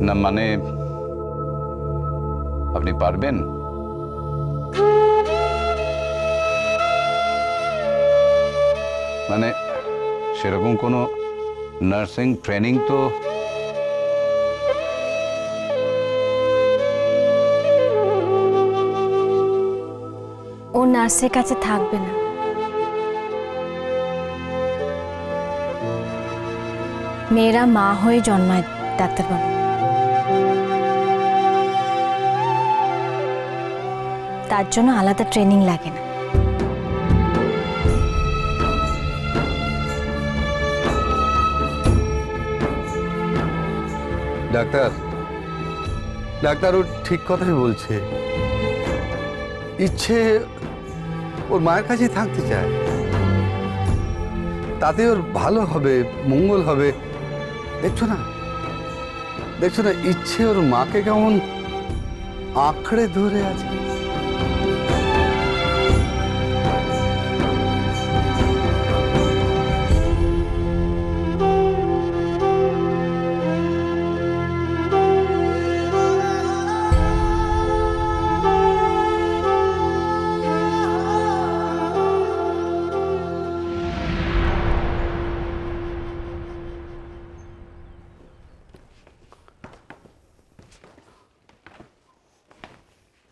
না মানে আপনি পারবেন? মানে সেরকম কোনো নার্সিং ট্রেনিং তো ও নার্সের কাছে থাকবে না। মেয়েরা মা হয়ে জন্মায় ডাক্তারবাবু, তার জন্য আলাদা ট্রেনিং লাগে না। ডাক্তার ডাক্তার ও ঠিক কথাই বলছে। ইচ্ছে ওর মায়ের কাছেই থাকতে চায়, তাতে ওর ভালো হবে, মঙ্গল হবে। দেখছো না ইচ্ছে ওর মাকে কেমন আঁকড়ে ধরে আছে।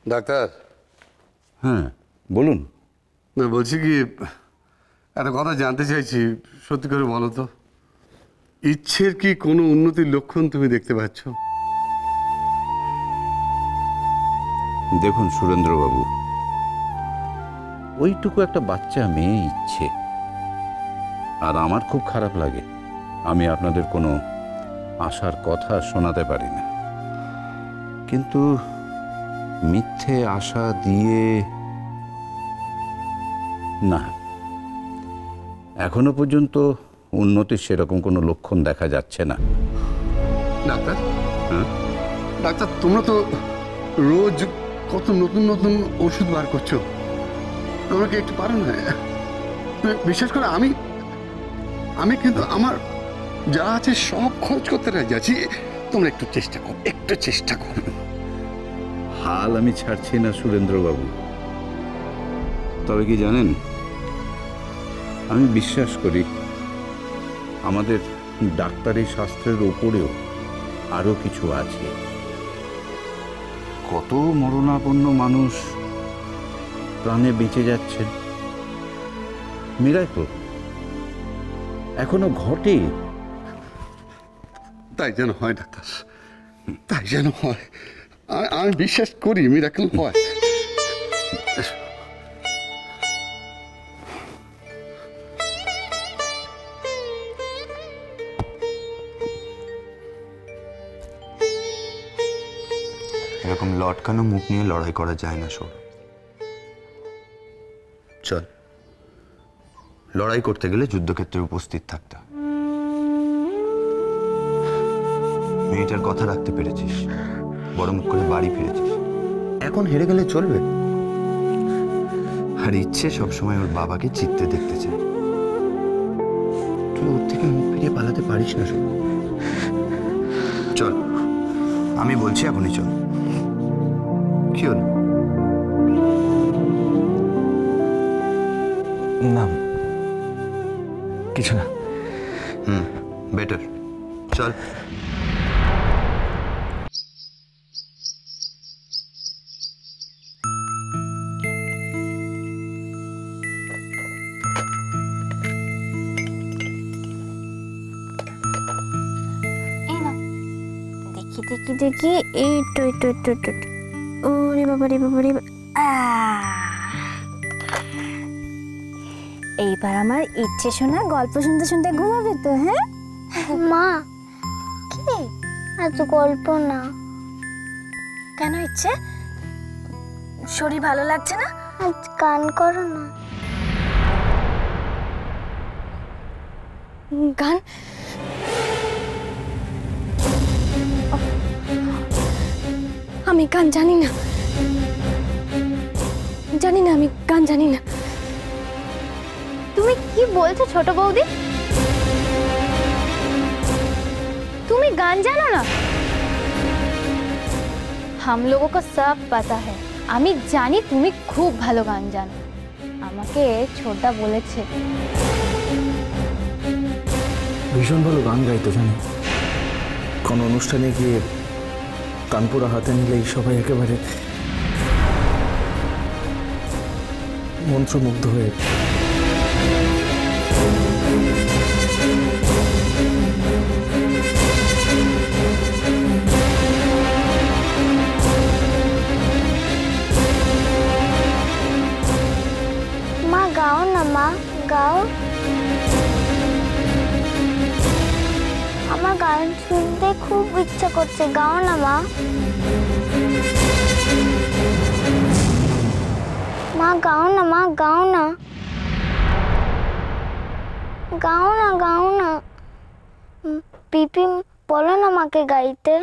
ডাক্তার। হ্যাঁ বলুন। না বলছি কি, একটা কথা জানতে চাইছি, সত্যি করে বলো তো, ইচ্ছের কি কোনো উন্নতির লক্ষণ তুমি দেখতে পাচ্ছ? দেখুন সুরেন্দ্রবাবু, ওইটুকু একটা বাচ্চা মেয়ে ইচ্ছে, আর আমার খুব খারাপ লাগে আমি আপনাদের কোনো আশার কথা শোনাতে পারি না, কিন্তু মিথ্যে আশা দিয়ে না, এখনো পর্যন্ত উন্নতির সেরকম কোনো লক্ষণ দেখা যাচ্ছে না। ডাক্তার, হ্যাঁ ডাক্তার তোমরা তো রোজ কত নতুন নতুন ওষুধ বার করছো, তোমরা কি একটু পারো না? বিশেষ করে আমি কিন্তু আমার যা আছে সব খরচ করতে রাজি আছি, তোমরা একটু চেষ্টা করো। হাল আমি ছাড়ছি না সুরেন্দ্রবাবু, তবে কি জানেন, আমি বিশ্বাস করি আমাদের ডাক্তারি শাস্ত্রের উপরেও আরো কিছু আছে। কত মরণাপন্ন মানুষ প্রাণে বেঁচে যাচ্ছেন, মিরাকল এখনো ঘটে। তাই যেন হয় ডাক্তার, তাই যেন হয়। আমি বিশ্বাস করি মিরাকল হয়। এরকম লটকানো মুখ নিয়ে লড়াই করা যায় না সব। চল, লড়াই করতে গেলে যুদ্ধক্ষেত্রে উপস্থিত থাকতে হয়। মেয়েটার কথা রাখতে পেরেছিস, বড় মুখ করে বাড়ি ফিরেছিস, এখন হেরে গেলে চলবে? আর ইচ্ছে সবসময় ওর বাবাকে জিততে দেখতে চায়। তুই ওর থেকে মুখ ফিরিয়ে পালাতে পারিস না সব। চল, আমি বলছি এখনই চল। কি হলো? না কিছু না। বেটার, চল। দেখি ওরে বাবা রে বাবা রে, এইবার আমার ইচ্ছে শোনা গল্প শুনতে শুনতে ঘুমাবে তো? হ্যাঁ মা, কি এত গল্প না? কেন ইচ্ছে, শরীর ভালো লাগছে না? আজ গান করো না। গান? আমি গান জানি না, আমি গান জানি না। তুমি কি বলছো ছোট বৌদি? তুমি গান জানো না? हम लोगों को सब पता है। আমি জানি তুমি খুব ভালো গান জানো। আমাকে ছোটদা বলেছে। ভীষণ ভালো গান গাইতো জানি। কোন অনুষ্ঠানে গিয়ে তানপুরা হাতে নিলেই সবাই একেবারে মন্ত্রমুগ্ধ হয়ে মা গাও না, মা গাও। আমার গান শুনতে খুব ইচ্ছা করছে, গাও না মা। মা গাও না, মা গাও না, গাও না, গাও না। পিপি বলো না মাকে গাইতে।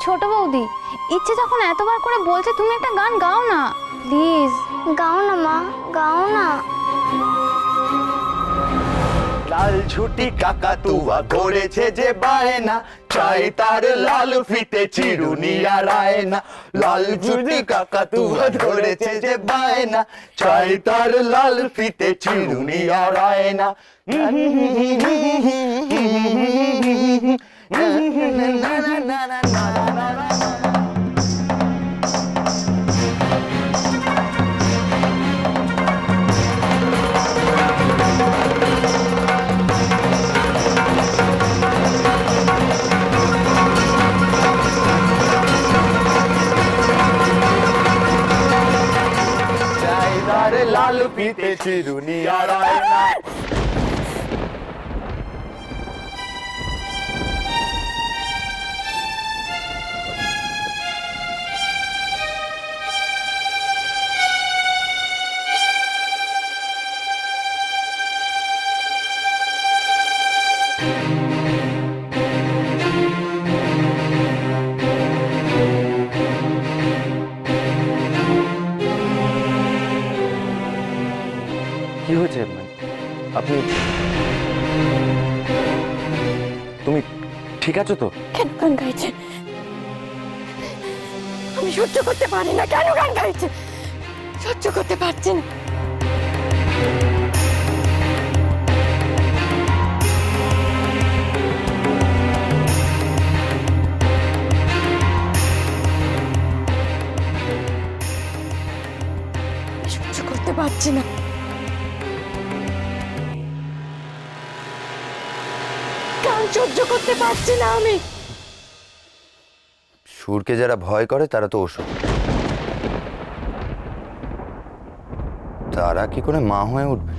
ছোট বৌদি, ইচ্ছে যখন এতবার করে বলছে তুমি একটা গান গাও না প্লিজ। গাও না মা, গাও না। লাল ঝুটি কাকাতুয়া করেছে যে বায়না, চাই তার লাল ফিতে চিরুনি আর আয়না। লাল ঝুটি কাকাতুয়া ধরেছে যে বায়না, চাই তার লাল ফিতে চিরুনি আর আয়না। লাল ফিতে চিরুনি আর আয়না। কি হয়েছে আপনি? তুমি ঠিক আছো তো? কেন গান গাইছে? আমি সহ্য করতে পারি না। কেন গান গাইছে? সহ্য করতে পারছি না। সহ্য করতে পারছি না। সহ্য করতে পারছি না আমি। সুরকে যারা ভয় করে তারা তো ওষুধ, তারা কি করে মা হয়ে উঠবে?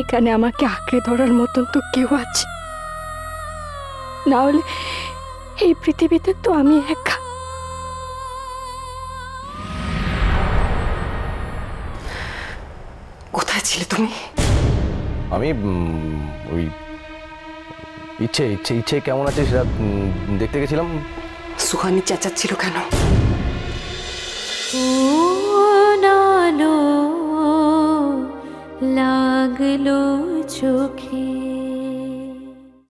এখানে আমাকে আঁকড়ে ধরার মতন তো কেউ আছে, না হলে এই পৃথিবীতে তো আমি একা। কোথায় ছিলে তুমি? আমি ওই ইচ্ছে ইচ্ছে ইচ্ছে কেমন আছে সেটা দেখতে গেছিলাম। সুহানি চেঁচাচ্ছিল কেন?